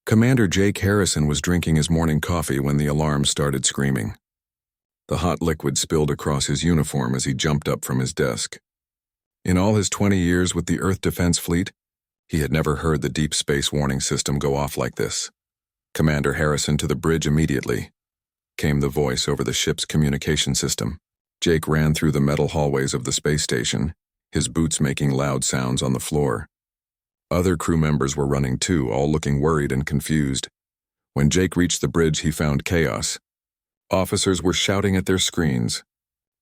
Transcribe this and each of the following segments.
Commander Jake Harrison was drinking his morning coffee when the alarm started screaming. The hot liquid spilled across his uniform as he jumped up from his desk. In all his 20 years with the Earth Defense Fleet, he had never heard the deep space warning system go off like this. "Commander Harrison, to the bridge immediately," came the voice over the ship's communication system. Jake ran through the metal hallways of the space station, his boots making loud sounds on the floor. Other crew members were running too, all looking worried and confused. When Jake reached the bridge, he found chaos. Officers were shouting at their screens.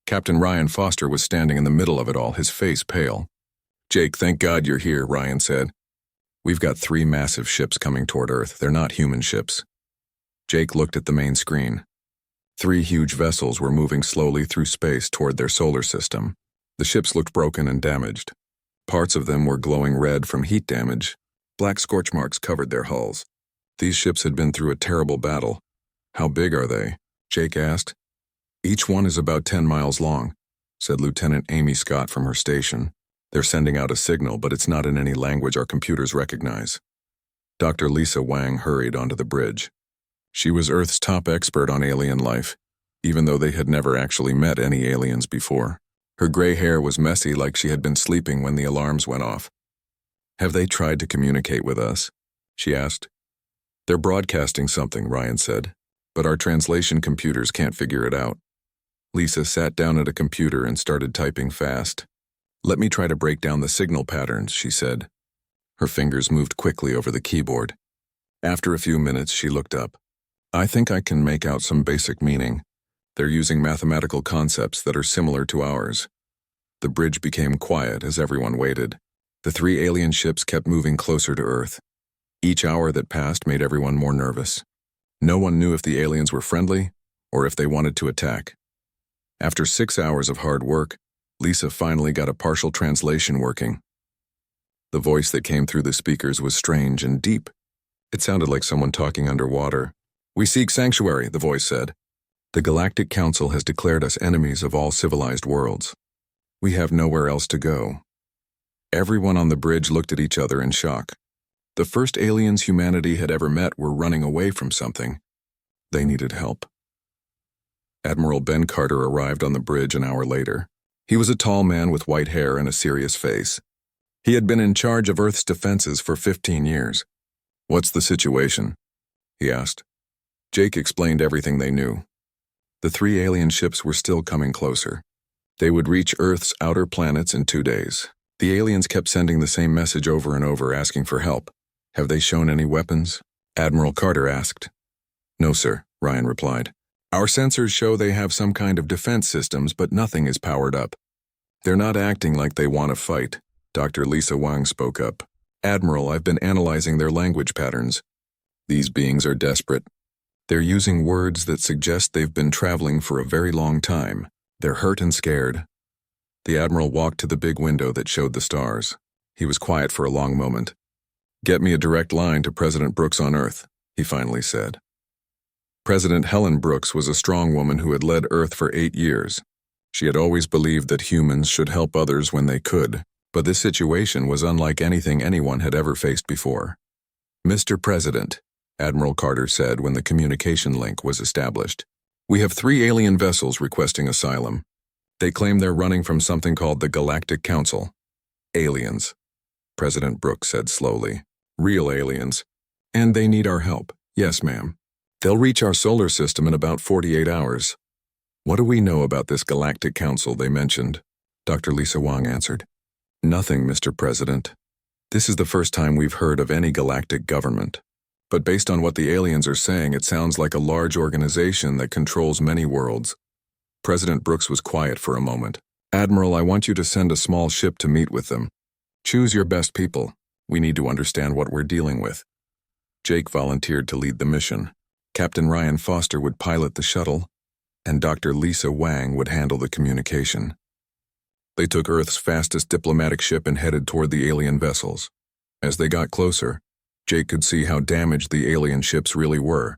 Captain Ryan Foster was standing in the middle of it all, his face pale. "Jake, thank God you're here," Ryan said. "We've got 3 massive ships coming toward Earth. They're not human ships." Jake looked at the main screen. 3 huge vessels were moving slowly through space toward their solar system. The ships looked broken and damaged. Parts of them were glowing red from heat damage. Black scorch marks covered their hulls. These ships had been through a terrible battle. "How big are they?" Jake asked. "Each one is about 10 miles long," said Lieutenant Amy Scott from her station. "They're sending out a signal, but it's not in any language our computers recognize." Dr. Lisa Wang hurried onto the bridge. She was Earth's top expert on alien life, even though they had never actually met any aliens before. Her gray hair was messy like she had been sleeping when the alarms went off. "Have they tried to communicate with us?" she asked. "They're broadcasting something," Ryan said, "but our translation computers can't figure it out." Lisa sat down at a computer and started typing fast. "Let me try to break down the signal patterns," she said. Her fingers moved quickly over the keyboard. After a few minutes, she looked up. "I think I can make out some basic meaning. They're using mathematical concepts that are similar to ours." The bridge became quiet as everyone waited. The 3 alien ships kept moving closer to Earth. Each hour that passed made everyone more nervous. No one knew if the aliens were friendly or if they wanted to attack. After 6 hours of hard work, Lisa finally got a partial translation working. The voice that came through the speakers was strange and deep. It sounded like someone talking underwater. "We seek sanctuary," the voice said. "The Galactic Council has declared us enemies of all civilized worlds. We have nowhere else to go." Everyone on the bridge looked at each other in shock. The first aliens humanity had ever met were running away from something. They needed help. Admiral Ben Carter arrived on the bridge an hour later. He was a tall man with white hair and a serious face. He had been in charge of Earth's defenses for 15 years. "What's the situation?" he asked. Jake explained everything they knew. The 3 alien ships were still coming closer. They would reach Earth's outer planets in 2 days. The aliens kept sending the same message over and over, asking for help. "Have they shown any weapons?" Admiral Carter asked. "No, sir," Ryan replied. "Our sensors show they have some kind of defense systems, but nothing is powered up." "They're not acting like they want to fight," Dr. Lisa Wang spoke up. "Admiral, I've been analyzing their language patterns. These beings are desperate. They're using words that suggest they've been traveling for a very long time. They're hurt and scared." The Admiral walked to the big window that showed the stars. He was quiet for a long moment. "Get me a direct line to President Brooks on Earth," he finally said. President Helen Brooks was a strong woman who had led Earth for 8 years. She had always believed that humans should help others when they could, but this situation was unlike anything anyone had ever faced before. "Mr. President," Admiral Carter said when the communication link was established, "we have 3 alien vessels requesting asylum. They claim they're running from something called the Galactic Council." "Aliens," President Brooks said slowly. "Real aliens. And they need our help." "Yes, ma'am. They'll reach our solar system in about 48 hours. "What do we know about this Galactic Council they mentioned?" Dr. Lisa Wang answered. "Nothing, Mr. President. This is the first time we've heard of any galactic government. But based on what the aliens are saying, it sounds like a large organization that controls many worlds." President Brooks was quiet for a moment. "Admiral, I want you to send a small ship to meet with them. Choose your best people. We need to understand what we're dealing with." Jake volunteered to lead the mission. Captain Ryan Foster would pilot the shuttle, and Dr. Lisa Wang would handle the communication. They took Earth's fastest diplomatic ship and headed toward the alien vessels. As they got closer, Jake could see how damaged the alien ships really were.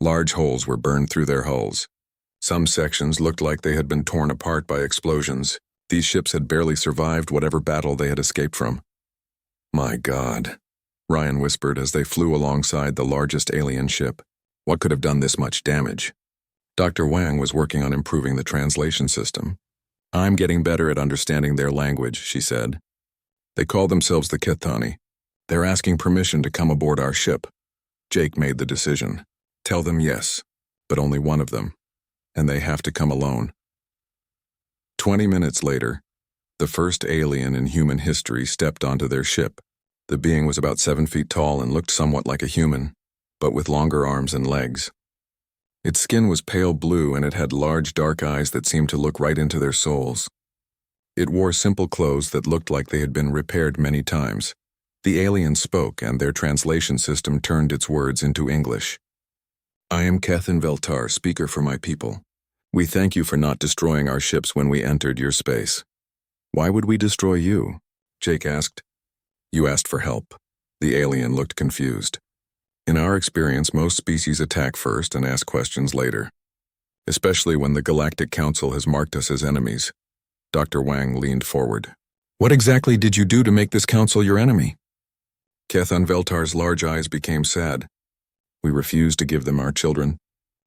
Large holes were burned through their hulls. Some sections looked like they had been torn apart by explosions. These ships had barely survived whatever battle they had escaped from. "My God," Ryan whispered as they flew alongside the largest alien ship. What could have done this much damage? Dr. Wang was working on improving the translation system. I'm getting better at understanding their language, she said. They call themselves the Kithani. They're asking permission to come aboard our ship. Jake made the decision. Tell them yes, but only one of them, and they have to come alone. 20 minutes later, the first alien in human history stepped onto their ship. The being was about 7 feet tall and looked somewhat like a human, but with longer arms and legs. Its skin was pale blue and it had large dark eyes that seemed to look right into their souls. It wore simple clothes that looked like they had been repaired many times. The alien spoke and their translation system turned its words into English. I am Kethan Veltar, speaker for my people. We thank you for not destroying our ships when we entered your space. Why would we destroy you? Jake asked. You asked for help. The alien looked confused. In our experience, most species attack first and ask questions later, especially when the Galactic Council has marked us as enemies. Dr. Wang leaned forward. What exactly did you do to make this council your enemy? Kethan Veltar's large eyes became sad. We refused to give them our children.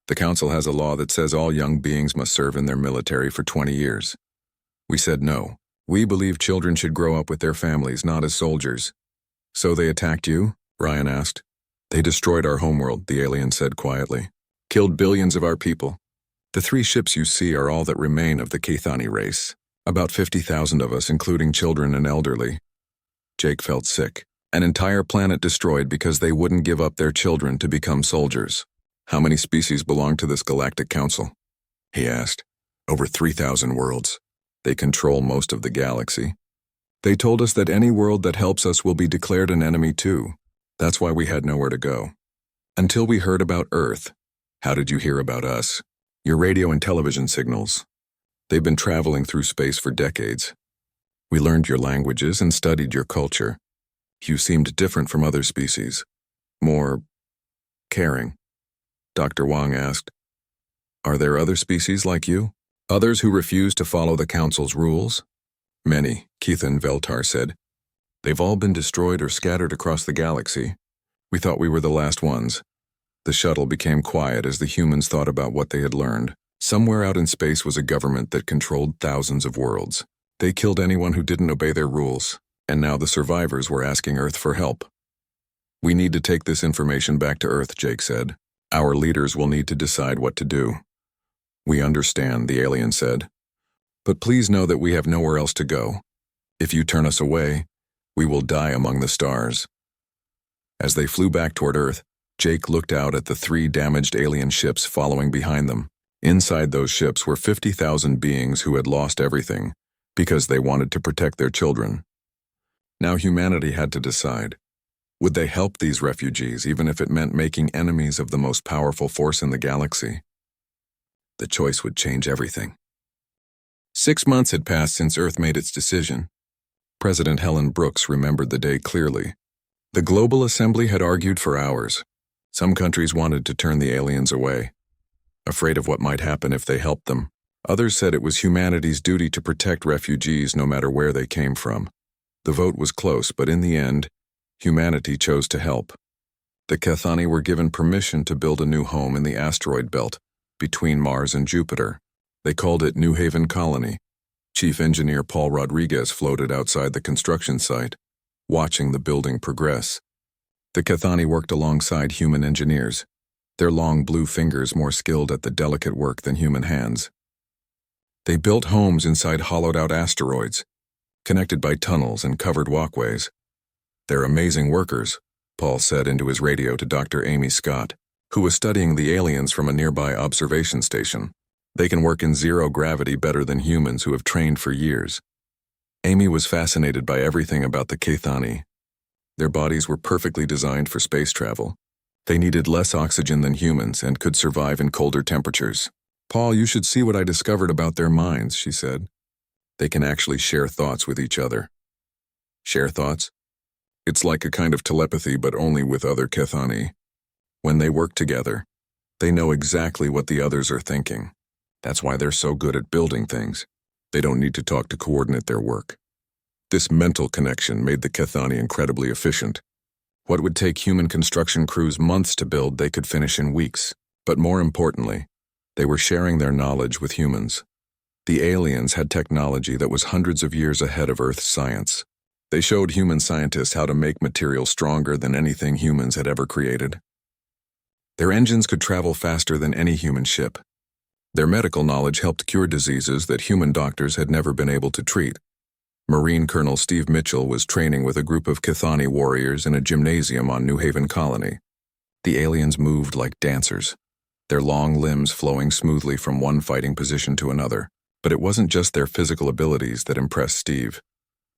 The council has a law that says all young beings must serve in their military for 20 years. We said no. We believe children should grow up with their families, not as soldiers. So they attacked you? Ryan asked. They destroyed our homeworld, the alien said quietly. Killed billions of our people. The 3 ships you see are all that remain of the Kithani race. About 50,000 of us, including children and elderly. Jake felt sick. An entire planet destroyed because they wouldn't give up their children to become soldiers. How many species belong to this Galactic Council? He asked. Over 3,000 worlds. They control most of the galaxy. They told us that any world that helps us will be declared an enemy too. That's why we had nowhere to go. Until we heard about Earth. How did you hear about us? Your radio and television signals. They've been traveling through space for decades. We learned your languages and studied your culture. You seemed different from other species. More caring. Dr. Wang asked. Are there other species like you? Others who refuse to follow the Council's rules? Many, Kethan Veltar said. They've all been destroyed or scattered across the galaxy. We thought we were the last ones. The shuttle became quiet as the humans thought about what they had learned. Somewhere out in space was a government that controlled thousands of worlds. They killed anyone who didn't obey their rules, and now the survivors were asking Earth for help. We need to take this information back to Earth, Jake said. Our leaders will need to decide what to do. We understand, the alien said. But please know that we have nowhere else to go. If you turn us away, we will die among the stars. As they flew back toward Earth, Jake looked out at the 3 damaged alien ships following behind them. Inside those ships were 50,000 beings who had lost everything because they wanted to protect their children. Now humanity had to decide. Would they help these refugees even if it meant making enemies of the most powerful force in the galaxy? The choice would change everything. 6 months had passed since Earth made its decision. President Helen Brooks remembered the day clearly. The Global Assembly had argued for hours. Some countries wanted to turn the aliens away, afraid of what might happen if they helped them. Others said it was humanity's duty to protect refugees no matter where they came from. The vote was close, but in the end, humanity chose to help. The Kithani were given permission to build a new home in the asteroid belt between Mars and Jupiter. They called it New Haven Colony. Chief Engineer Paul Rodriguez floated outside the construction site, watching the building progress. The Kithani worked alongside human engineers, their long blue fingers more skilled at the delicate work than human hands. They built homes inside hollowed-out asteroids, connected by tunnels and covered walkways. They're amazing workers, Paul said into his radio to Dr. Amy Scott, who was studying the aliens from a nearby observation station. They can work in zero gravity better than humans who have trained for years. Amy was fascinated by everything about the Kithani. Their bodies were perfectly designed for space travel. They needed less oxygen than humans and could survive in colder temperatures. Paul, you should see what I discovered about their minds, she said. They can actually share thoughts with each other. Share thoughts? It's like a kind of telepathy, but only with other Kithani. When they work together, they know exactly what the others are thinking. That's why they're so good at building things. They don't need to talk to coordinate their work. This mental connection made the Kithani incredibly efficient. What would take human construction crews months to build, they could finish in weeks. But more importantly, they were sharing their knowledge with humans. The aliens had technology that was hundreds of years ahead of Earth's science. They showed human scientists how to make material stronger than anything humans had ever created. Their engines could travel faster than any human ship. Their medical knowledge helped cure diseases that human doctors had never been able to treat. Marine Colonel Steve Mitchell was training with a group of Cathani warriors in a gymnasium on New Haven Colony. The aliens moved like dancers, their long limbs flowing smoothly from one fighting position to another. But it wasn't just their physical abilities that impressed Steve.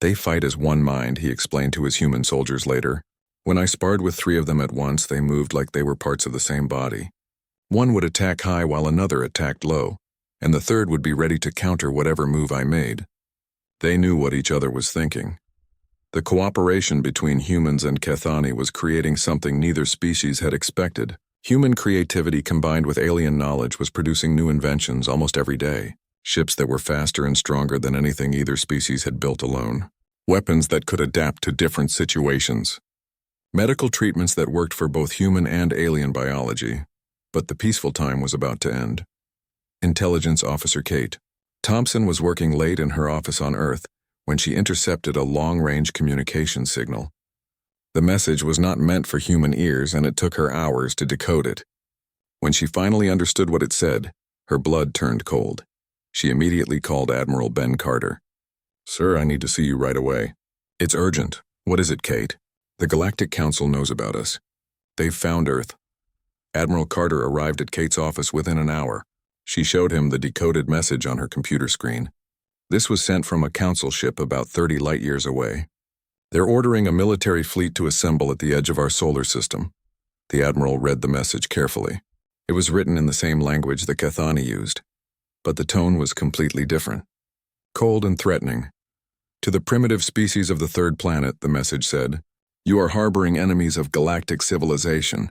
They fight as one mind, he explained to his human soldiers later. When I sparred with 3 of them at once, they moved like they were parts of the same body. One would attack high while another attacked low, and the third would be ready to counter whatever move I made. They knew what each other was thinking. The cooperation between humans and Cathani was creating something neither species had expected. Human creativity combined with alien knowledge was producing new inventions almost every day. Ships that were faster and stronger than anything either species had built alone. Weapons that could adapt to different situations. Medical treatments that worked for both human and alien biology. But the peaceful time was about to end. Intelligence Officer Kate Thompson was working late in her office on Earth when she intercepted a long-range communication signal. The message was not meant for human ears, and it took her hours to decode it. When she finally understood what it said, her blood turned cold. She immediately called Admiral Ben Carter. "Sir, I need to see you right away." "It's urgent." "What is it, Kate?" "The Galactic Council knows about us. They've found Earth." Admiral Carter arrived at Kate's office within an hour. She showed him the decoded message on her computer screen. This was sent from a council ship about 30 light-years away. "They're ordering a military fleet to assemble at the edge of our solar system." The Admiral read the message carefully. It was written in the same language the Cathani used. But the tone was completely different. Cold and threatening. "To the primitive species of the 3rd planet," the message said, "you are harboring enemies of galactic civilization.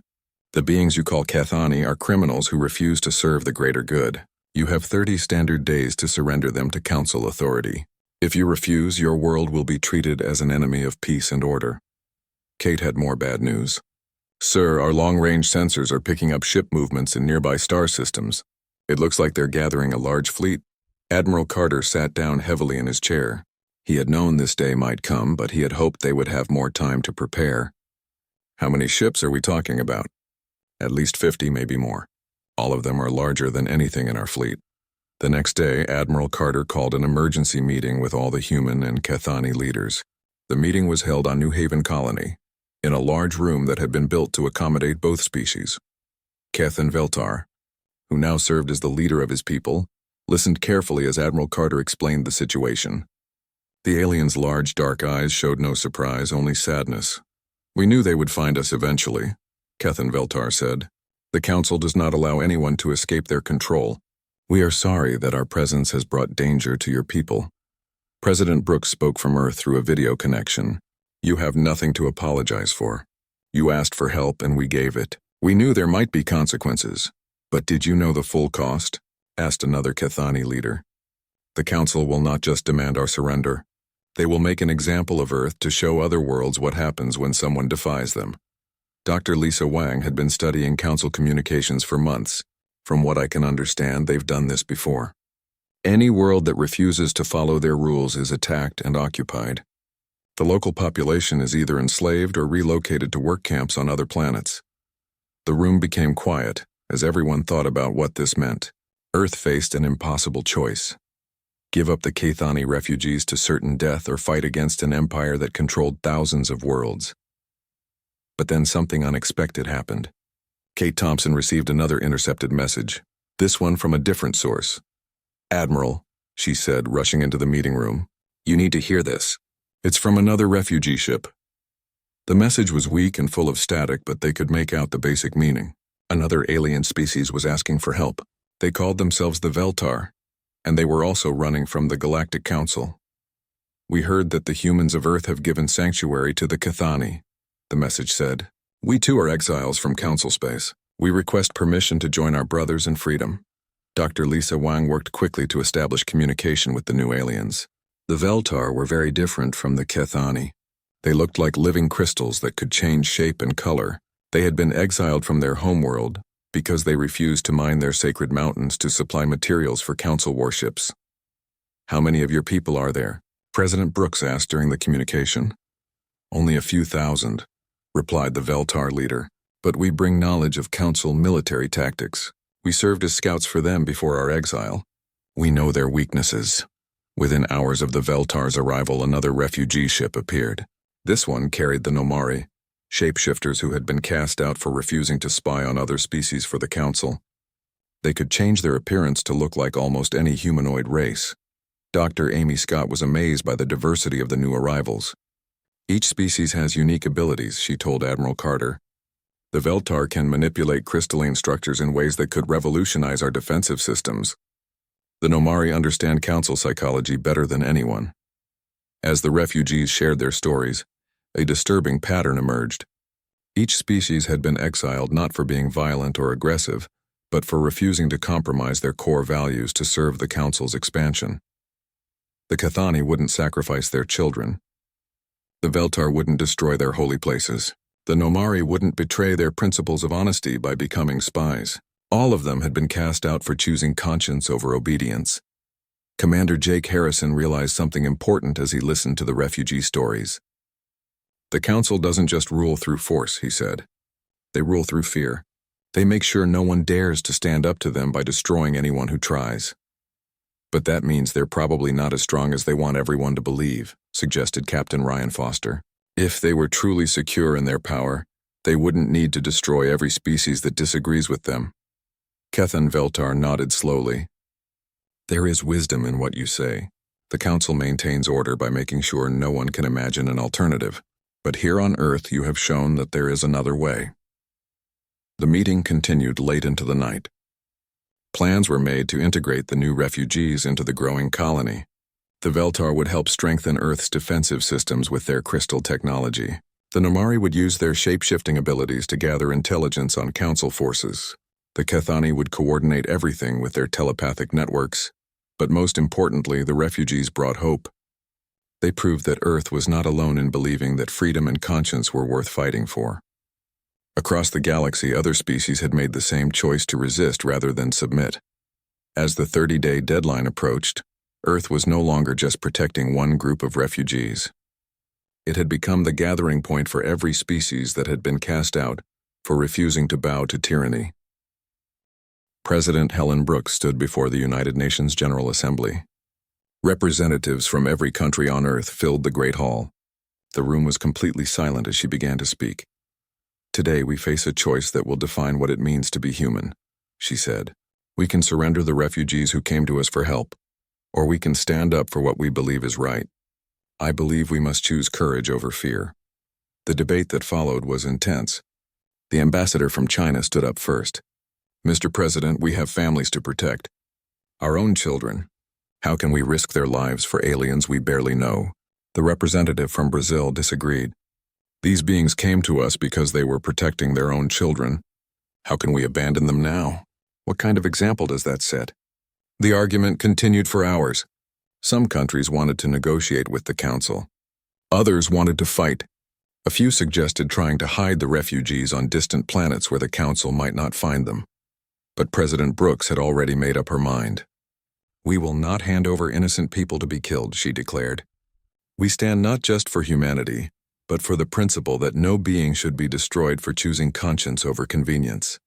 The beings you call Cathani are criminals who refuse to serve the greater good. You have 30 standard days to surrender them to Council authority. If you refuse, your world will be treated as an enemy of peace and order." Kate had more bad news. "Sir, our long-range sensors are picking up ship movements in nearby star systems. It looks like they're gathering a large fleet." Admiral Carter sat down heavily in his chair. He had known this day might come, but he had hoped they would have more time to prepare. "How many ships are we talking about?" "At least 50, maybe more. All of them are larger than anything in our fleet." The next day, Admiral Carter called an emergency meeting with all the human and Cathani leaders. The meeting was held on New Haven Colony, in a large room that had been built to accommodate both species. Cathan Veltar, who now served as the leader of his people, listened carefully as Admiral Carter explained the situation. The aliens' large dark eyes showed no surprise, only sadness. "We knew they would find us eventually," Cathan Veltar said. "The Council does not allow anyone to escape their control. We are sorry that our presence has brought danger to your people." President Brooks spoke from Earth through a video connection. "You have nothing to apologize for. You asked for help and we gave it. We knew there might be consequences. But did you know the full cost?" asked another Cathani leader. "The Council will not just demand our surrender. They will make an example of Earth to show other worlds what happens when someone defies them." Dr. Lisa Wang had been studying Council communications for months. "From what I can understand, they've done this before. Any world that refuses to follow their rules is attacked and occupied. The local population is either enslaved or relocated to work camps on other planets." The room became quiet as everyone thought about what this meant. Earth faced an impossible choice. Give up the Cathani refugees to certain death or fight against an empire that controlled thousands of worlds. But then something unexpected happened. Kate Thompson received another intercepted message, this one from a different source. "Admiral," she said, rushing into the meeting room, "you need to hear this. It's from another refugee ship." The message was weak and full of static, but they could make out the basic meaning. Another alien species was asking for help. They called themselves the Veltar, and they were also running from the Galactic Council. "We heard that the humans of Earth have given sanctuary to the Cathani," the message said. "We too are exiles from Council space. We request permission to join our brothers in freedom." Dr. Lisa Wang worked quickly to establish communication with the new aliens. The Veltar were very different from the Cathani. They looked like living crystals that could change shape and color. They had been exiled from their homeworld because they refused to mine their sacred mountains to supply materials for council warships. "How many of your people are there?" President Brooks asked during the communication. "Only a few thousand," replied the Veltar leader, "but we bring knowledge of council military tactics. We served as scouts for them before our exile. We know their weaknesses." Within hours of the Veltar's arrival, another refugee ship appeared. This one carried the Nomari, shapeshifters who had been cast out for refusing to spy on other species for the council. They could change their appearance to look like almost any humanoid race. Dr. Amy Scott was amazed by the diversity of the new arrivals. "Each species has unique abilities," she told Admiral Carter. "The Veltar can manipulate crystalline structures in ways that could revolutionize our defensive systems. The Nomari understand council psychology better than anyone." As the refugees shared their stories, a disturbing pattern emerged. Each species had been exiled not for being violent or aggressive, but for refusing to compromise their core values to serve the council's expansion. The Cathani wouldn't sacrifice their children. The Veltar wouldn't destroy their holy places. The Nomari wouldn't betray their principles of honesty by becoming spies. All of them had been cast out for choosing conscience over obedience. Commander Jake Harrison realized something important as he listened to the refugee stories. "The council doesn't just rule through force," he said. "They rule through fear. They make sure no one dares to stand up to them by destroying anyone who tries." "But that means they're probably not as strong as they want everyone to believe," suggested Captain Ryan Foster. "If they were truly secure in their power, they wouldn't need to destroy every species that disagrees with them." Kethan Veltar nodded slowly. "There is wisdom in what you say. The council maintains order by making sure no one can imagine an alternative. But here on Earth you have shown that there is another way." The meeting continued late into the night. Plans were made to integrate the new refugees into the growing colony. The Veltar would help strengthen Earth's defensive systems with their crystal technology. The Nomari would use their shape-shifting abilities to gather intelligence on council forces. The Cathani would coordinate everything with their telepathic networks. But most importantly, the refugees brought hope. They proved that Earth was not alone in believing that freedom and conscience were worth fighting for. Across the galaxy, other species had made the same choice to resist rather than submit. As the 30-day deadline approached, Earth was no longer just protecting one group of refugees. It had become the gathering point for every species that had been cast out for refusing to bow to tyranny. President Helen Brooks stood before the United Nations General Assembly. Representatives from every country on Earth filled the Great Hall. The room was completely silent as she began to speak. "Today we face a choice that will define what it means to be human," she said. "We can surrender the refugees who came to us for help, or we can stand up for what we believe is right. I believe we must choose courage over fear." The debate that followed was intense. The ambassador from China stood up first. "Mr. President, we have families to protect. Our own children. How can we risk their lives for aliens we barely know?" The representative from Brazil disagreed. "These beings came to us because they were protecting their own children. How can we abandon them now? What kind of example does that set?" The argument continued for hours. Some countries wanted to negotiate with the council. Others wanted to fight. A few suggested trying to hide the refugees on distant planets where the council might not find them. But President Brooks had already made up her mind. "We will not hand over innocent people to be killed," she declared. "We stand not just for humanity, but for the principle that no being should be destroyed for choosing conscience over convenience."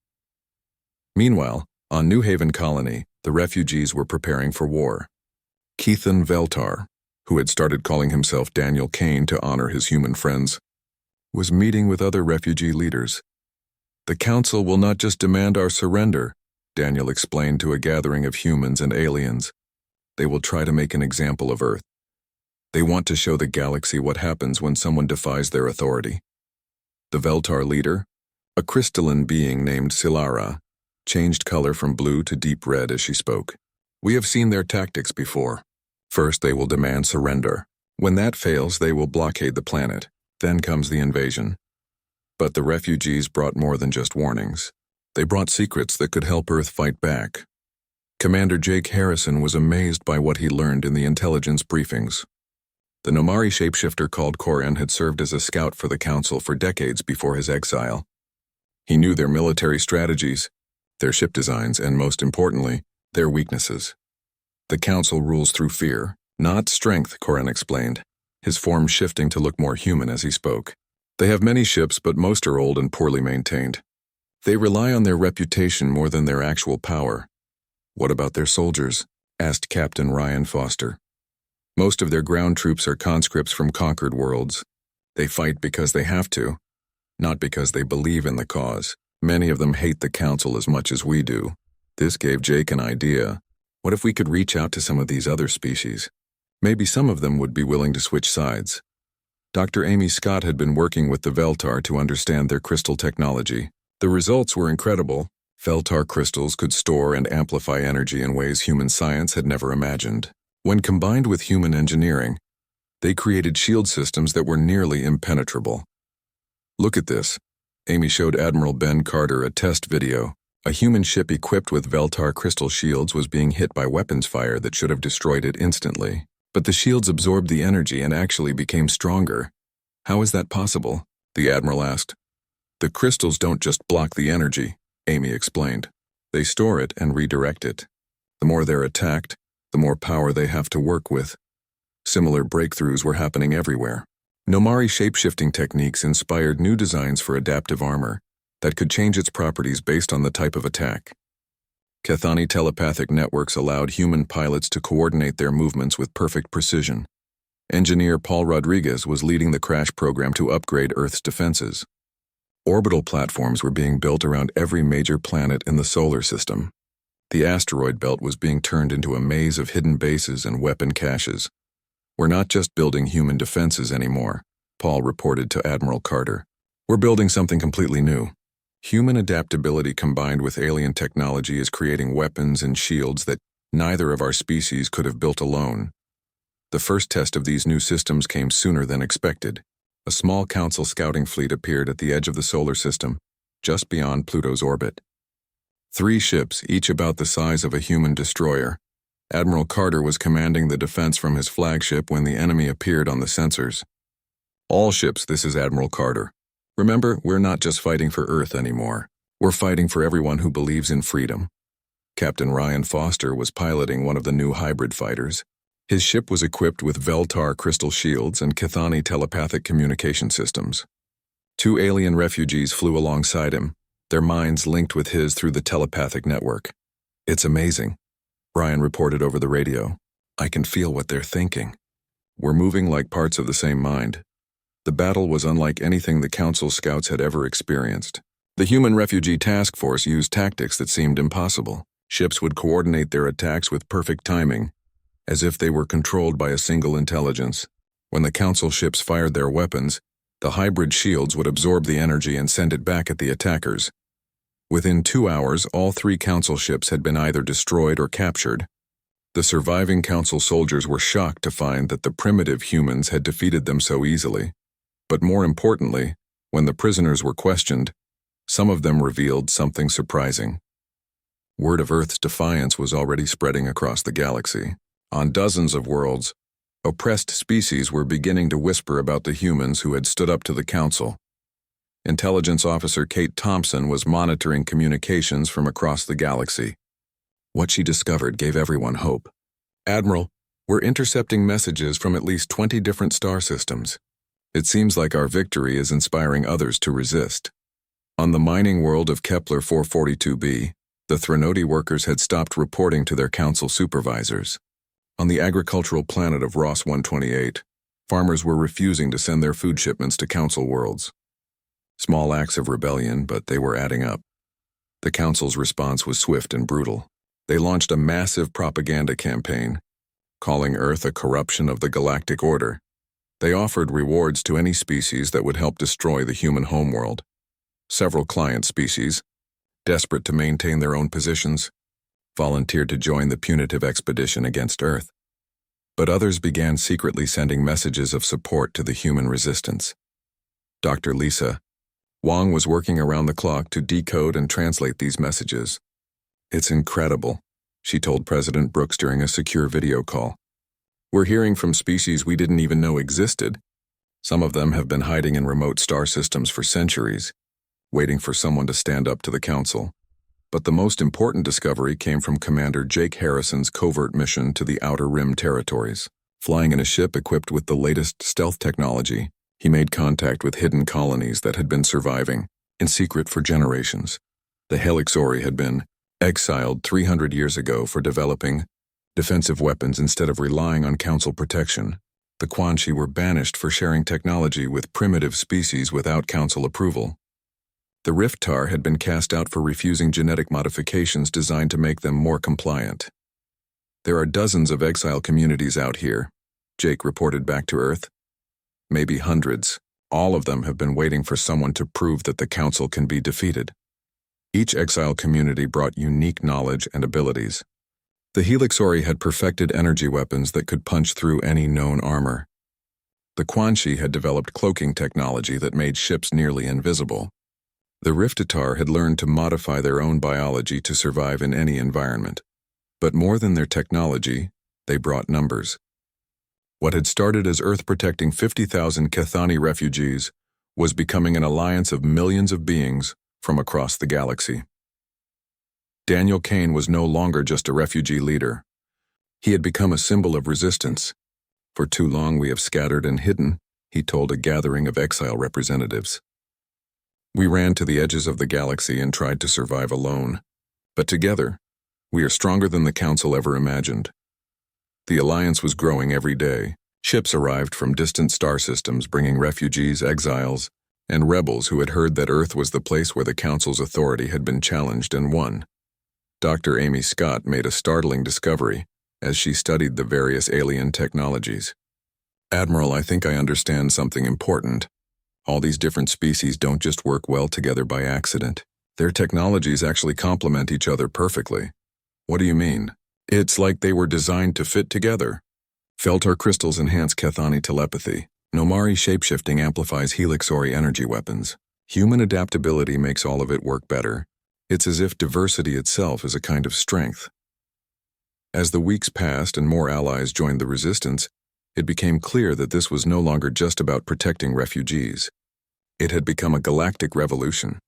Meanwhile, on New Haven Colony, the refugees were preparing for war. Kethan Veltar, who had started calling himself Daniel Kane to honor his human friends, was meeting with other refugee leaders. "The council will not just demand our surrender," Daniel explained to a gathering of humans and aliens. "They will try to make an example of Earth. They want to show the galaxy what happens when someone defies their authority." The Veltar leader, a crystalline being named Silara, changed color from blue to deep red as she spoke. "We have seen their tactics before. First, they will demand surrender. When that fails, they will blockade the planet. Then comes the invasion." But the refugees brought more than just warnings. They brought secrets that could help Earth fight back. Commander Jake Harrison was amazed by what he learned in the intelligence briefings. The Nomari shapeshifter called Koren had served as a scout for the Council for decades before his exile. He knew their military strategies, their ship designs, and most importantly, their weaknesses. The Council rules through fear, not strength, Koren explained, his form shifting to look more human as he spoke. They have many ships, but most are old and poorly maintained. They rely on their reputation more than their actual power. What about their soldiers? Asked Captain Ryan Foster. Most of their ground troops are conscripts from conquered worlds. They fight because they have to, not because they believe in the cause. Many of them hate the Council as much as we do. This gave Jake an idea. What if we could reach out to some of these other species? Maybe some of them would be willing to switch sides. Dr. Amy Scott had been working with the Veltar to understand their crystal technology. The results were incredible. Veltar crystals could store and amplify energy in ways human science had never imagined. When combined with human engineering, they created shield systems that were nearly impenetrable. Look at this. Amy showed Admiral Ben Carter a test video. A human ship equipped with Veltar crystal shields was being hit by weapons fire that should have destroyed it instantly. But the shields absorbed the energy and actually became stronger. How is that possible? The Admiral asked. The crystals don't just block the energy, Amy explained. They store it and redirect it. The more they're attacked, the more power they have to work with. Similar breakthroughs were happening everywhere. Nomari shapeshifting techniques inspired new designs for adaptive armor that could change its properties based on the type of attack. Cathani telepathic networks allowed human pilots to coordinate their movements with perfect precision. Engineer Paul Rodriguez was leading the crash program to upgrade Earth's defenses. Orbital platforms were being built around every major planet in the solar system. The asteroid belt was being turned into a maze of hidden bases and weapon caches. We're not just building human defenses anymore, Paul reported to Admiral Carter. We're building something completely new. Human adaptability combined with alien technology is creating weapons and shields that neither of our species could have built alone. The first test of these new systems came sooner than expected. A small Council scouting fleet appeared at the edge of the solar system, just beyond Pluto's orbit. 3 ships, each about the size of a human destroyer. Admiral Carter was commanding the defense from his flagship when the enemy appeared on the sensors. All ships, this is Admiral Carter. Remember, we're not just fighting for Earth anymore. We're fighting for everyone who believes in freedom. Captain Ryan Foster was piloting one of the new hybrid fighters. His ship was equipped with Veltar crystal shields and Cathani telepathic communication systems. 2 alien refugees flew alongside him, their minds linked with his through the telepathic network. It's amazing, Ryan reported over the radio. I can feel what they're thinking. We're moving like parts of the same mind. The battle was unlike anything the Council scouts had ever experienced. The human refugee task force used tactics that seemed impossible. Ships would coordinate their attacks with perfect timing, as if they were controlled by a single intelligence. When the Council ships fired their weapons, the hybrid shields would absorb the energy and send it back at the attackers. Within 2 hours, all 3 Council ships had been either destroyed or captured. The surviving Council soldiers were shocked to find that the primitive humans had defeated them so easily. But more importantly, when the prisoners were questioned, some of them revealed something surprising. Word of Earth's defiance was already spreading across the galaxy. On dozens of worlds, oppressed species were beginning to whisper about the humans who had stood up to the Council. Intelligence Officer Kate Thompson was monitoring communications from across the galaxy. What she discovered gave everyone hope. Admiral, we're intercepting messages from at least 20 different star systems. It seems like our victory is inspiring others to resist. On the mining world of Kepler 442b, the Threnody workers had stopped reporting to their Council supervisors. On the agricultural planet of Ross 128, farmers were refusing to send their food shipments to Council worlds. Small acts of rebellion, but they were adding up. The Council's response was swift and brutal. They launched a massive propaganda campaign, calling Earth a corruption of the Galactic Order. They offered rewards to any species that would help destroy the human homeworld. Several client species, desperate to maintain their own positions, volunteered to join the punitive expedition against Earth. But others began secretly sending messages of support to the human resistance. Dr. Lisa Wang was working around the clock to decode and translate these messages. It's incredible, she told President Brooks during a secure video call. We're hearing from species we didn't even know existed. Some of them have been hiding in remote star systems for centuries, waiting for someone to stand up to the Council. But the most important discovery came from Commander Jake Harrison's covert mission to the Outer Rim territories. Flying in a ship equipped with the latest stealth technology, he made contact with hidden colonies that had been surviving, in secret for generations. The Helixori had been exiled 300 years ago for developing defensive weapons instead of relying on Council protection. The Quanxi were banished for sharing technology with primitive species without Council approval. The Riftar had been cast out for refusing genetic modifications designed to make them more compliant. There are dozens of exile communities out here, Jake reported back to Earth. Maybe hundreds. All of them have been waiting for someone to prove that the Council can be defeated. Each exile community brought unique knowledge and abilities. The Helixori had perfected energy weapons that could punch through any known armor. The Quanxi had developed cloaking technology that made ships nearly invisible. The Riftitar had learned to modify their own biology to survive in any environment. But more than their technology, they brought numbers. What had started as Earth protecting 50,000 Cathani refugees was becoming an alliance of millions of beings from across the galaxy. Daniel Kane was no longer just a refugee leader. He had become a symbol of resistance. For too long we have scattered and hidden, he told a gathering of exile representatives. We ran to the edges of the galaxy and tried to survive alone. But together, we are stronger than the Council ever imagined. The alliance was growing every day. Ships arrived from distant star systems bringing refugees, exiles, and rebels who had heard that Earth was the place where the Council's authority had been challenged and won. Dr. Amy Scott made a startling discovery as she studied the various alien technologies. Admiral, I think I understand something important. All these different species don't just work well together by accident. Their technologies actually complement each other perfectly. What do you mean? It's like they were designed to fit together. Feltar crystals enhance Cathani telepathy. Nomari shapeshifting amplifies Helixori energy weapons. Human adaptability makes all of it work better. It's as if diversity itself is a kind of strength. As the weeks passed and more allies joined the resistance, it became clear that this was no longer just about protecting refugees. It had become a galactic revolution.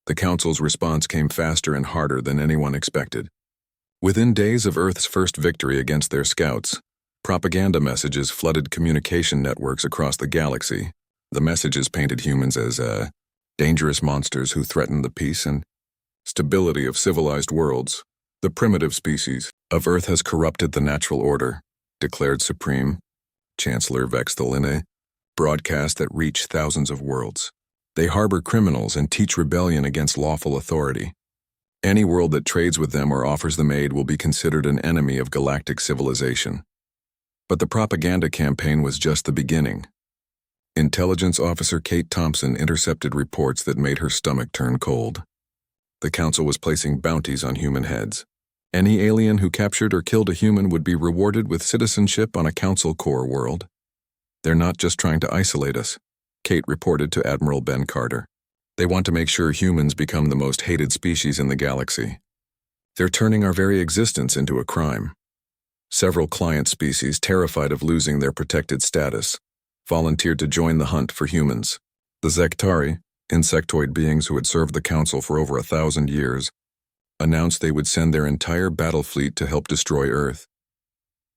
The Council's response came faster and harder than anyone expected. Within days of Earth's first victory against their scouts, propaganda messages flooded communication networks across the galaxy. The messages painted humans as dangerous monsters who threaten the peace and stability of civilized worlds. The primitive species of Earth has corrupted the natural order, declared Supreme Chancellor Vexthal in a broadcast that reached thousands of worlds. They harbor criminals and teach rebellion against lawful authority. Any world that trades with them or offers them aid will be considered an enemy of galactic civilization. But the propaganda campaign was just the beginning. Intelligence Officer Kate Thompson intercepted reports that made her stomach turn cold. The Council was placing bounties on human heads. Any alien who captured or killed a human would be rewarded with citizenship on a Council core world. They're not just trying to isolate us, Kate reported to Admiral Ben Carter. They want to make sure humans become the most hated species in the galaxy. They're turning our very existence into a crime. Several client species, terrified of losing their protected status, volunteered to join the hunt for humans. The Zektari, insectoid beings who had served the Council for over 1,000 years, announced they would send their entire battle fleet to help destroy Earth.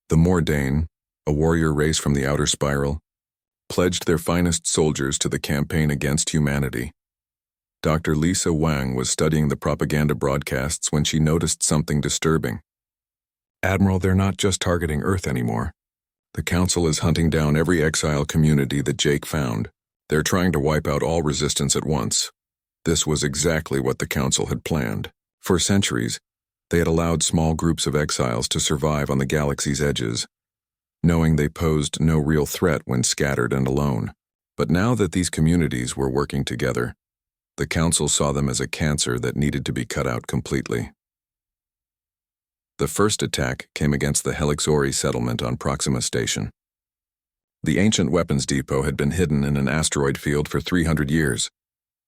The Mordane, a warrior race from the outer spiral, pledged their finest soldiers to the campaign against humanity. Dr. Lisa Wang was studying the propaganda broadcasts when she noticed something disturbing. Admiral, they're not just targeting Earth anymore. The Council is hunting down every exile community that Jake found. They're trying to wipe out all resistance at once. This was exactly what the Council had planned. For centuries, they had allowed small groups of exiles to survive on the galaxy's edges, knowing they posed no real threat when scattered and alone. But now that these communities were working together, the Council saw them as a cancer that needed to be cut out completely. The first attack came against the Helixori settlement on Proxima Station. The ancient weapons depot had been hidden in an asteroid field for 300 years,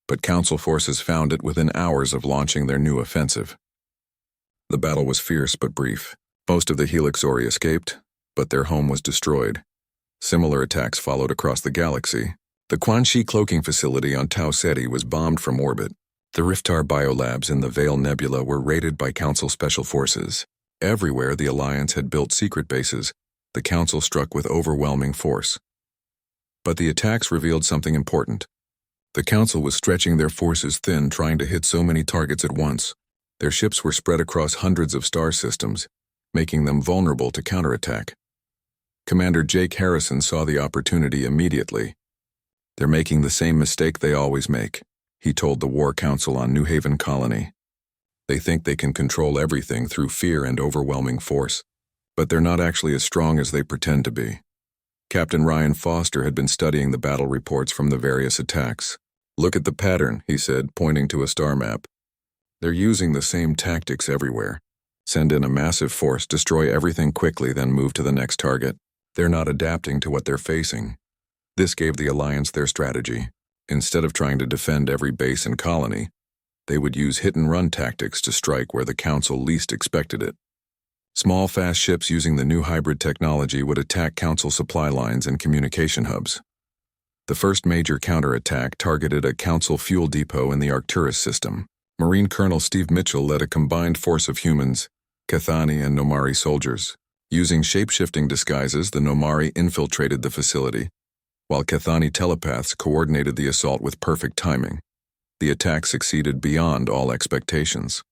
but Council forces found it within hours of launching their new offensive. The battle was fierce but brief. Most of the Helixori escaped, but their home was destroyed. Similar attacks followed across the galaxy. The Quan Shi cloaking facility on Tau Ceti was bombed from orbit. The Riftar biolabs in the Vale Nebula were raided by Council special forces. Everywhere the Alliance had built secret bases, the Council struck with overwhelming force. But the attacks revealed something important. The Council was stretching their forces thin, trying to hit so many targets at once. Their ships were spread across hundreds of star systems, making them vulnerable to counterattack. Commander Jake Harrison saw the opportunity immediately. "They're making the same mistake they always make," he told the War Council on New Haven Colony. "They think they can control everything through fear and overwhelming force, but they're not actually as strong as they pretend to be." Captain Ryan Foster had been studying the battle reports from the various attacks. "Look at the pattern," he said, pointing to a star map. "They're using the same tactics everywhere. Send in a massive force, destroy everything quickly, then move to the next target. They're not adapting to what they're facing." This gave the Alliance their strategy. Instead of trying to defend every base and colony, they would use hit-and-run tactics to strike where the Council least expected it. Small, fast ships using the new hybrid technology would attack Council supply lines and communication hubs. The first major counterattack targeted a Council fuel depot in the Arcturus system. Marine Colonel Steve Mitchell led a combined force of humans, Cathani and Nomari soldiers. Using shape-shifting disguises, the Nomari infiltrated the facility, while Cathani telepaths coordinated the assault with perfect timing. The attack succeeded beyond all expectations.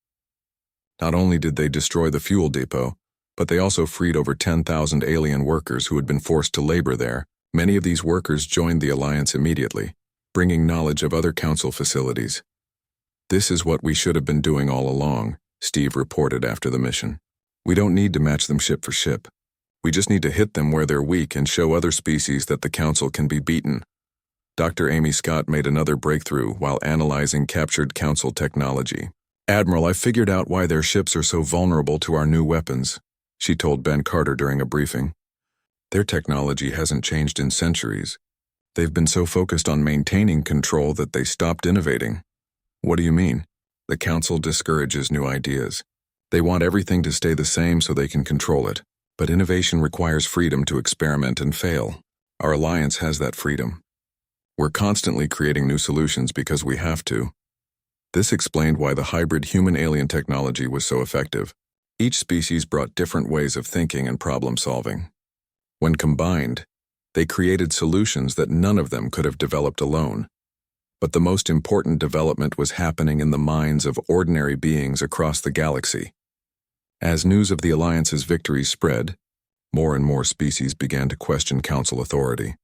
Not only did they destroy the fuel depot, but they also freed over 10,000 alien workers who had been forced to labor there. Many of these workers joined the Alliance immediately, bringing knowledge of other Council facilities. "This is what we should have been doing all along," Steve reported after the mission. "We don't need to match them ship for ship. We just need to hit them where they're weak and show other species that the Council can be beaten." Dr. Amy Scott made another breakthrough while analyzing captured Council technology. "Admiral, I figured out why their ships are so vulnerable to our new weapons," she told Ben Carter during a briefing. "Their technology hasn't changed in centuries. They've been so focused on maintaining control that they stopped innovating." "What do you mean?" "The Council discourages new ideas. They want everything to stay the same so they can control it. But innovation requires freedom to experiment and fail. Our Alliance has that freedom. We're constantly creating new solutions because we have to." This explained why the hybrid human-alien technology was so effective. Each species brought different ways of thinking and problem-solving. When combined, they created solutions that none of them could have developed alone. But the most important development was happening in the minds of ordinary beings across the galaxy. As news of the Alliance's victories spread, more and more species began to question Council authority.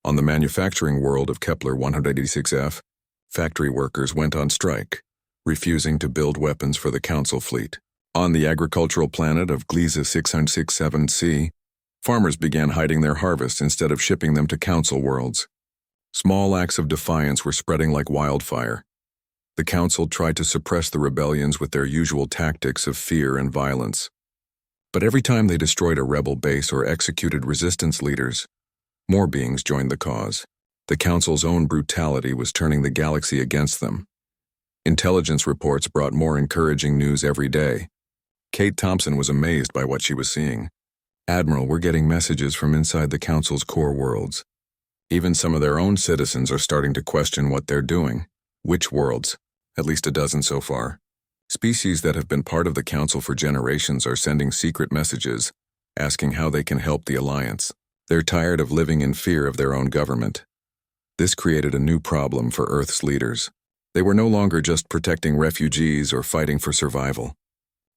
On the manufacturing world of Kepler 186f, factory workers went on strike, refusing to build weapons for the Council fleet. On the agricultural planet of Gliese 667c, farmers began hiding their harvests instead of shipping them to Council worlds. Small acts of defiance were spreading like wildfire. The Council tried to suppress the rebellions with their usual tactics of fear and violence. But every time they destroyed a rebel base or executed resistance leaders, more beings joined the cause. The Council's own brutality was turning the galaxy against them. Intelligence reports brought more encouraging news every day. Kate Thompson was amazed by what she was seeing. "Admiral, we're getting messages from inside the Council's core worlds. Even some of their own citizens are starting to question what they're doing." "Which worlds?" "At least a dozen so far. Species that have been part of the Council for generations are sending secret messages, asking how they can help the Alliance. They're tired of living in fear of their own government." This created a new problem for Earth's leaders. They were no longer just protecting refugees or fighting for survival.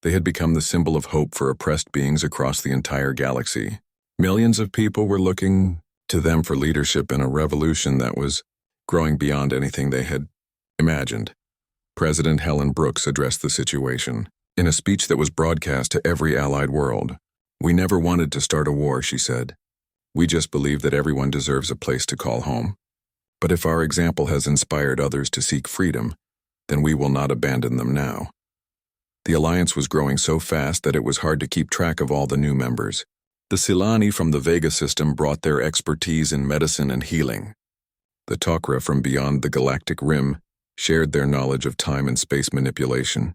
They had become the symbol of hope for oppressed beings across the entire galaxy. Millions of people were looking to them for leadership in a revolution that was growing beyond anything they had imagined. President Helen Brooks addressed the situation in a speech that was broadcast to every allied world. "We never wanted to start a war," she said. "We just believe that everyone deserves a place to call home. But if our example has inspired others to seek freedom, then we will not abandon them now." The Alliance was growing so fast that it was hard to keep track of all the new members. The Silani from the Vega system brought their expertise in medicine and healing. The Tok'ra from beyond the galactic rim shared their knowledge of time and space manipulation.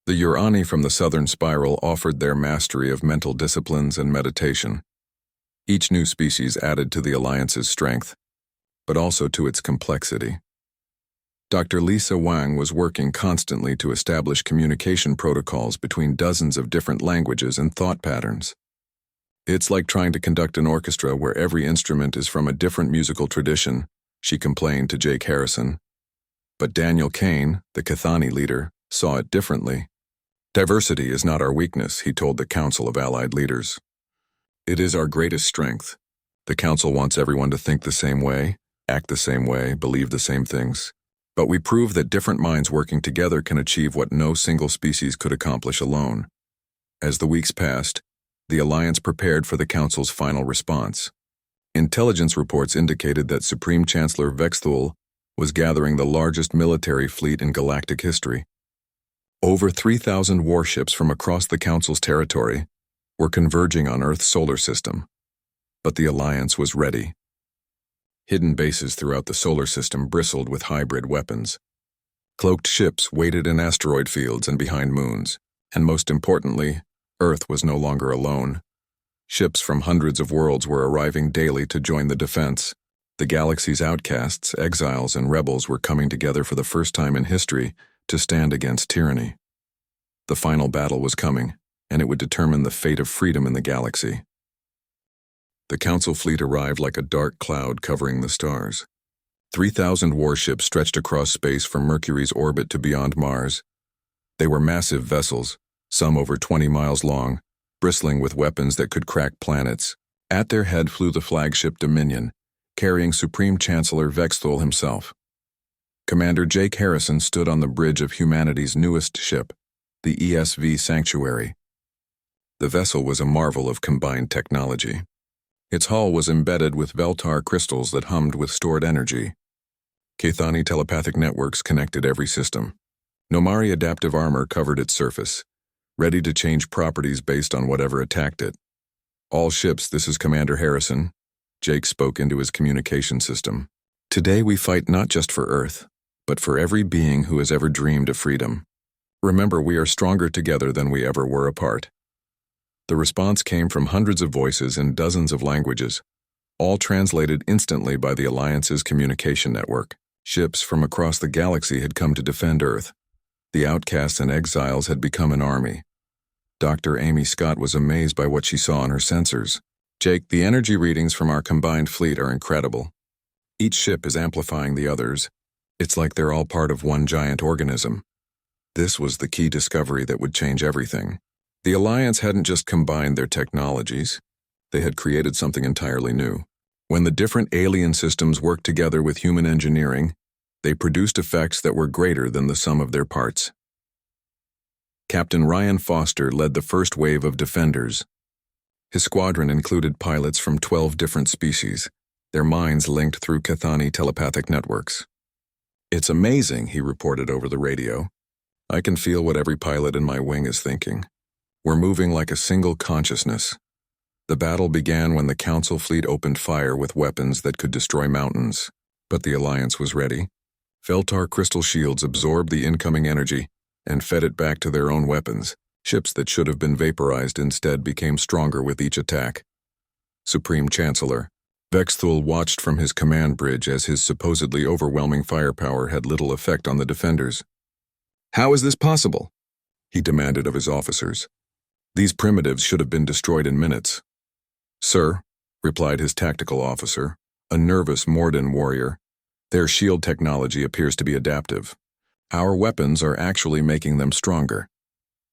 The Urani from the southern spiral offered their mastery of mental disciplines and meditation. Each new species added to the Alliance's strength, but also to its complexity. Dr. Lisa Wang was working constantly to establish communication protocols between dozens of different languages and thought patterns. It's like trying to conduct an orchestra where every instrument is from a different musical tradition, she complained to Jake Harrison. But Daniel Kane, the Cathani leader, saw it differently. Diversity is not our weakness, he told the Council of Allied Leaders. It is our greatest strength. The Council wants everyone to think the same way, act the same way, believe the same things. But we prove that different minds working together can achieve what no single species could accomplish alone. As the weeks passed, the Alliance prepared for the Council's final response. Intelligence reports indicated that Supreme Chancellor Vexthul was gathering the largest military fleet in galactic history. Over 3,000 warships from across the Council's territory were converging on Earth's solar system. But the Alliance was ready. Hidden bases throughout the solar system bristled with hybrid weapons. Cloaked ships waited in asteroid fields and behind moons. And most importantly, Earth was no longer alone. Ships from hundreds of worlds were arriving daily to join the defense. The galaxy's outcasts, exiles, and rebels were coming together for the first time in history to stand against tyranny. The final battle was coming, and it would determine the fate of freedom in the galaxy. The Council fleet arrived like a dark cloud covering the stars. 3,000 warships stretched across space from Mercury's orbit to beyond Mars. They were massive vessels, some over 20 miles long, bristling with weapons that could crack planets. At their head flew the flagship Dominion, carrying Supreme Chancellor Vexthul himself. Commander Jake Harrison stood on the bridge of humanity's newest ship, the ESV Sanctuary. The vessel was a marvel of combined technology. Its hull was embedded with Veltar crystals that hummed with stored energy. Cathani telepathic networks connected every system. Nomari adaptive armor covered its surface, ready to change properties based on whatever attacked it. All ships, this is Commander Harrison. Jake spoke into his communication system. Today we fight not just for Earth, but for every being who has ever dreamed of freedom. Remember, we are stronger together than we ever were apart. The response came from hundreds of voices in dozens of languages, all translated instantly by the Alliance's communication network. Ships from across the galaxy had come to defend Earth. The outcasts and exiles had become an army. Dr. Amy Scott was amazed by what she saw on her sensors. Jake, the energy readings from our combined fleet are incredible. Each ship is amplifying the others. It's like they're all part of one giant organism. This was the key discovery that would change everything. The Alliance hadn't just combined their technologies, they had created something entirely new. When the different alien systems worked together with human engineering, they produced effects that were greater than the sum of their parts. Captain Ryan Foster led the first wave of defenders. His squadron included pilots from 12 different species, their minds linked through Cathani telepathic networks. "It's amazing," he reported over the radio. "I can feel what every pilot in my wing is thinking. We're moving like a single consciousness." The battle began when the Council fleet opened fire with weapons that could destroy mountains. But the Alliance was ready. Veltar crystal shields absorbed the incoming energy and fed it back to their own weapons. Ships that should have been vaporized instead became stronger with each attack. Supreme Chancellor Vexthul watched from his command bridge as his supposedly overwhelming firepower had little effect on the defenders. "How is this possible?" he demanded of his officers. "These primitives should have been destroyed in minutes." "Sir," replied his tactical officer, a nervous Morden warrior, "their shield technology appears to be adaptive. Our weapons are actually making them stronger."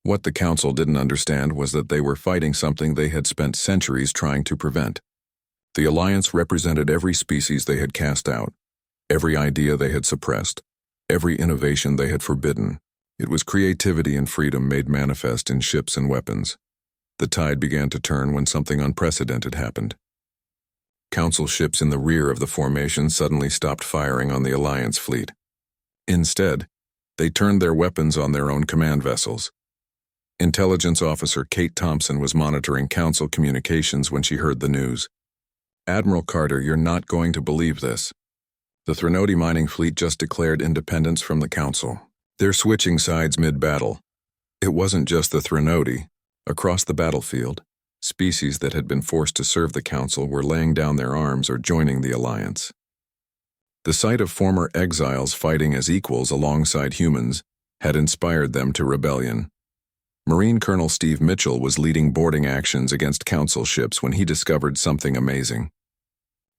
What the Council didn't understand was that they were fighting something they had spent centuries trying to prevent. The Alliance represented every species they had cast out, every idea they had suppressed, every innovation they had forbidden. It was creativity and freedom made manifest in ships and weapons. The tide began to turn when something unprecedented happened. Council ships in the rear of the formation suddenly stopped firing on the Alliance fleet. Instead, they turned their weapons on their own command vessels. Intelligence Officer Kate Thompson was monitoring Council communications when she heard the news. "Admiral Carter, you're not going to believe this. The Threnody mining fleet just declared independence from the Council. They're switching sides mid-battle. It wasn't just the Threnodi. Across the battlefield, species that had been forced to serve the Council were laying down their arms or joining the Alliance. The sight of former exiles fighting as equals alongside humans had inspired them to rebellion. Marine Colonel Steve Mitchell was leading boarding actions against Council ships when he discovered something amazing.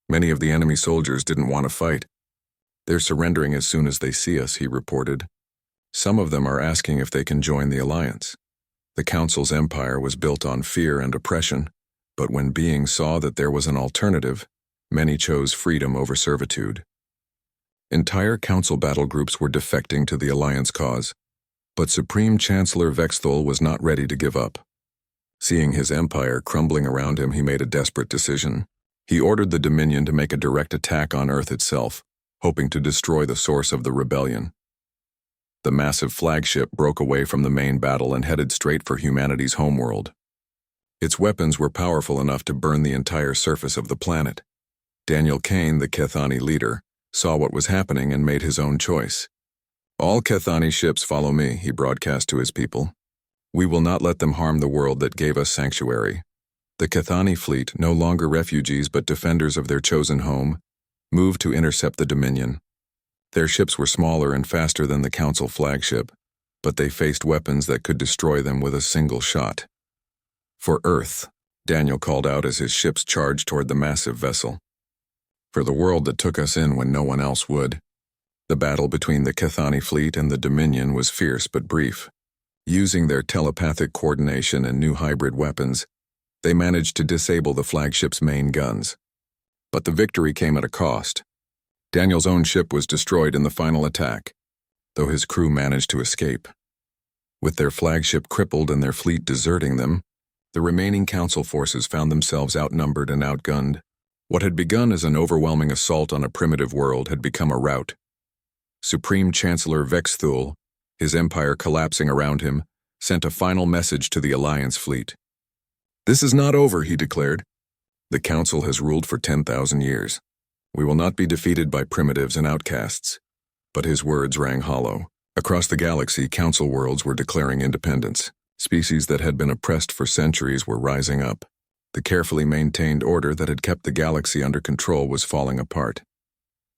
Many of the enemy soldiers didn't want to fight. "They're surrendering as soon as they see us," he reported. "Some of them are asking if they can join the Alliance." The Council's empire was built on fear and oppression, but when beings saw that there was an alternative, many chose freedom over servitude. Entire Council battle groups were defecting to the Alliance cause, but Supreme Chancellor Vexthul was not ready to give up. Seeing his empire crumbling around him, he made a desperate decision. He ordered the Dominion to make a direct attack on Earth itself, hoping to destroy the source of the rebellion. The massive flagship broke away from the main battle and headed straight for humanity's homeworld. Its weapons were powerful enough to burn the entire surface of the planet. Daniel Kane, the Kethani leader, saw what was happening and made his own choice. "All Kethani ships follow me," he broadcast to his people. "We will not let them harm the world that gave us sanctuary." The Kethani fleet, no longer refugees but defenders of their chosen home, moved to intercept the Dominion. Their ships were smaller and faster than the Council flagship, but they faced weapons that could destroy them with a single shot. "For Earth," Daniel called out as his ships charged toward the massive vessel. "For the world that took us in when no one else would." The battle between the Kethani fleet and the Dominion was fierce but brief. Using their telepathic coordination and new hybrid weapons, they managed to disable the flagship's main guns. But the victory came at a cost. Daniel's own ship was destroyed in the final attack, though his crew managed to escape. With their flagship crippled and their fleet deserting them, the remaining Council forces found themselves outnumbered and outgunned. What had begun as an overwhelming assault on a primitive world had become a rout. Supreme Chancellor Vexthul, his empire collapsing around him, sent a final message to the Alliance fleet. "This is not over," he declared. "The Council has ruled for 10,000 years. We will not be defeated by primitives and outcasts." But his words rang hollow. Across the galaxy, Council worlds were declaring independence. Species that had been oppressed for centuries were rising up. The carefully maintained order that had kept the galaxy under control was falling apart.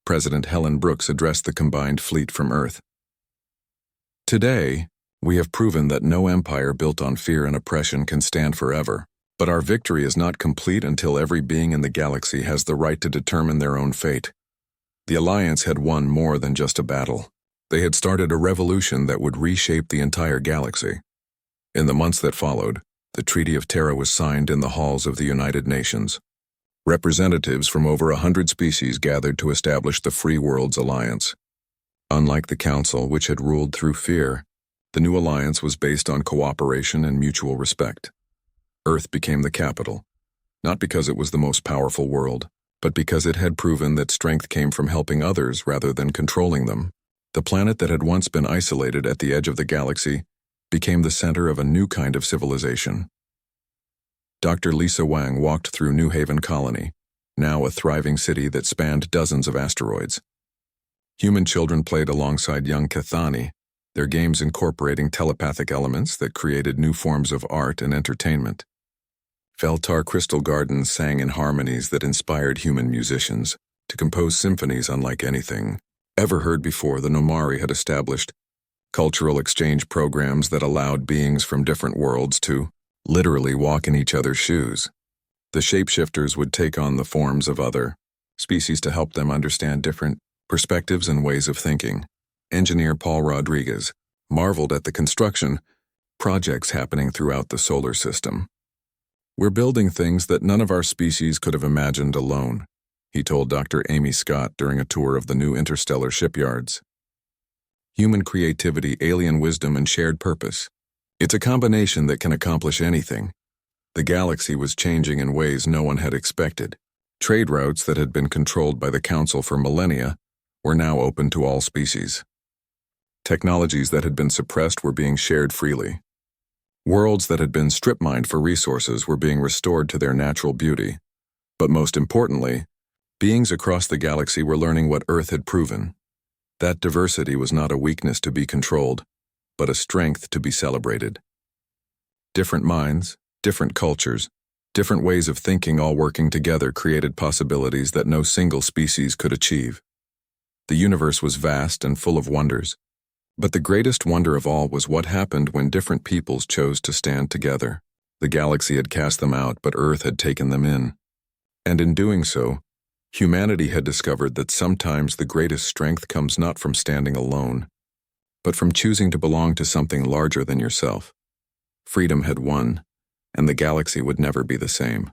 President Helen Brooks addressed the combined fleet from Earth. "Today, we have proven that no empire built on fear and oppression can stand forever. But our victory is not complete until every being in the galaxy has the right to determine their own fate." The Alliance had won more than just a battle. They had started a revolution that would reshape the entire galaxy. In the months that followed, the Treaty of Terra was signed in the halls of the United Nations. Representatives from over 100 species gathered to establish the Free Worlds Alliance. Unlike the Council, which had ruled through fear, the new alliance was based on cooperation and mutual respect. Earth became the capital, not because it was the most powerful world, but because it had proven that strength came from helping others rather than controlling them. The planet that had once been isolated at the edge of the galaxy became the center of a new kind of civilization. Dr. Lisa Wang walked through New Haven Colony, now a thriving city that spanned dozens of asteroids. Human children played alongside young Kethani, their games incorporating telepathic elements that created new forms of art and entertainment. Feltar crystal gardens sang in harmonies that inspired human musicians to compose symphonies unlike anything ever heard before. The Nomari had established cultural exchange programs that allowed beings from different worlds to literally walk in each other's shoes. The shapeshifters would take on the forms of other species to help them understand different perspectives and ways of thinking. Engineer Paul Rodriguez marveled at the construction projects happening throughout the solar system. "We're building things that none of our species could have imagined alone," he told Dr. Amy Scott during a tour of the new interstellar shipyards. "Human creativity, alien wisdom, and shared purpose. It's a combination that can accomplish anything." The galaxy was changing in ways no one had expected. Trade routes that had been controlled by the Council for millennia were now open to all species. Technologies that had been suppressed were being shared freely. Worlds that had been strip-mined for resources were being restored to their natural beauty. But most importantly, beings across the galaxy were learning what Earth had proven. That diversity was not a weakness to be controlled. but a strength to be celebrated. Different minds, different cultures, different ways of thinking all working together created possibilities that no single species could achieve. The universe was vast and full of wonders, but the greatest wonder of all was what happened when different peoples chose to stand together. The galaxy had cast them out, but Earth had taken them in. And in doing so, humanity had discovered that sometimes the greatest strength comes not from standing alone, but from choosing to belong to something larger than yourself. Freedom had won, and the galaxy would never be the same.